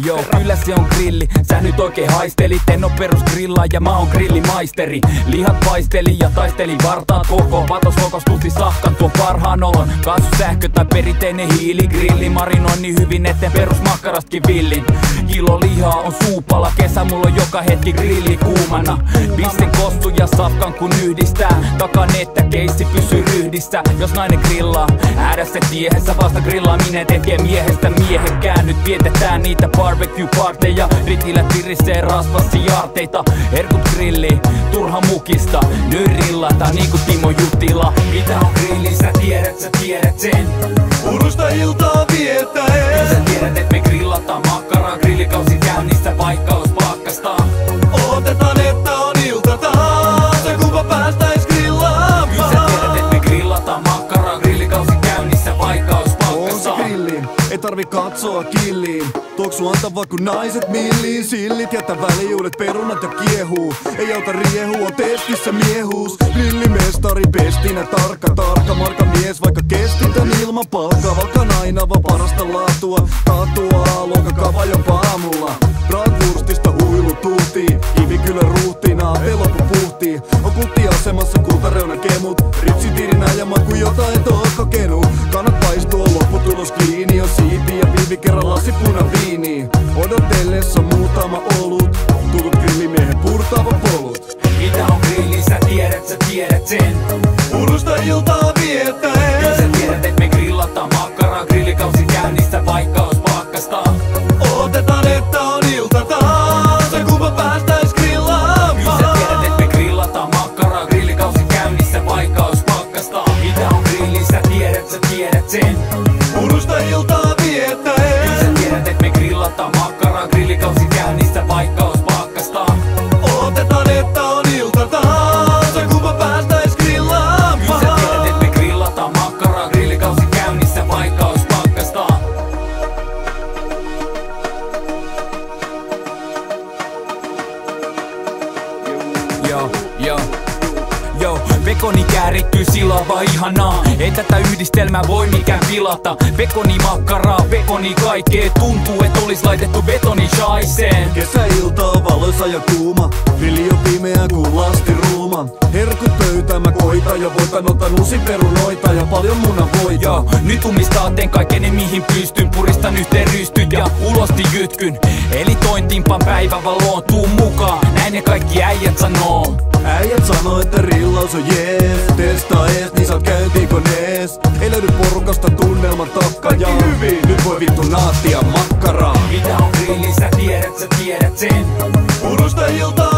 Joo, kyllä se on grilli, sä nyt oikein haistelit. En oo perusgrillaaja, mä oon grillimaisteri. Lihat paisteli ja taisteli vartaat koko. Patos kokostusti safkan tuon parhaan olon. Kaasusähkö tai perinteinen hiiligrilli. Marinoin niin hyvin etten perusmakkarastkin villin. Kilo lihaa on suupala, kesä mulla on joka hetki grilli kuumana. Pisten kostu ja safkan kun yhdistää. Takan että keissi pysyy ryhdissä. Jos nainen grillaa, äädä se tiehensä. Vasta grillaaminen tekee miehestä miehekkään. Nyt vietetään niitä barbecue-parteja. Ritilät virisee rasvasti jaarteita. Herkut grilli, turha mukista. Nyt rillataan niinku Timo Juttila. Mitä on grilli, sä tiedät sen. Urusta iltaa viettäen. Sä tiedät et me grillataan makkaraa. Grillikausi käynnissä vaikka ois pakkasta. Odotetaan että on ilta taas. Se kuva päästäis grillaamaan. Kyllä sä tiedät et me grillataan makkaraa. Grillikausi käynnissä vaikka ois pakkasta. On se grilli, ei tarvi katsoa killiin. Tuoksu antava kun naiset milliin. Sillit jätä välijuudet, perunat jo kiehuu. Ei auta riehu, on testissä miehuus. Grillimestari pestinä, tarkka marka mies. Vaikka kestin tän ilman palkkaa. Valkan aina vaan parasta laatua. Taatua A-luokan kava jopa aamulla. Bratwurstista huilu tuhtii. Kivikylän ruhtinaa, velopu puhtii. On kulttiasemassa kultareunan kemut. Ripsitiirinä ja maku jota et oo kokenut. Kannat paistua, lopputulos kliini. On siipi ja viivi kerran lasi punaviiniä. Odotellessa muutama olut. Tullut grillimiehen purtaava polut. Mitä on grilli, sä tiedät sen. Urusta iltaa viettäen. Kyllä sä tiedät et me grillataan makkaraa. Grillikausi käynnissä vaikka ois pakkasta. Odotetaan että on ilta taas. Se kuva päästäis grillaamaan. Kyllä sä tiedät et me grillataan makkaraa. Grillikausi käynnissä vaikka ois pakkasta. Mitä on grilli, sä tiedät sen. Urusta iltaa viettäen. Kyllä sä tiedät et me grillataan makkaraa. Grillikausi käynnissä vaikka ois pakkasta. Odotetaan että on ilta taas. Se kuva päästäis grillaamaan. Kyllä sä tiedät et me grillataan makkaraa. Grillikausi käynnissä vaikka ois pakkasta. Joo, pekoni käärittyy silava ihanaa. Ei tätä yhdistelmää voi mikään pilata. Pekoni makkaraa, pekoni kaikkea. Tuntuu et olis laitettu betoni shaiseen. Kesäilta on valoisa ja kuuma. Grilli on pimeä kuin lastiruuma. Herkut pöytään mä koitan ja voitan. Otan usiperunoita ja paljon munavoita. Joo, nyt umistaa teen kaiken mihin pystyn. Puristan yhteen rystyt ja ulosti jytkyn. Eli toin timpan päivävaloon, tuu mukaan. Näin ne kaikki äijät sanoo. Äijät sanoo, että rillaus on jees. Testaa ees, niin saat käyntiikonees. Ei löydy porukasta tunnelman takka. Ja hyvin, nyt voi vittu naattia makkaraa. Mitä on grilli, sä tiedät sen. Urusta iltaa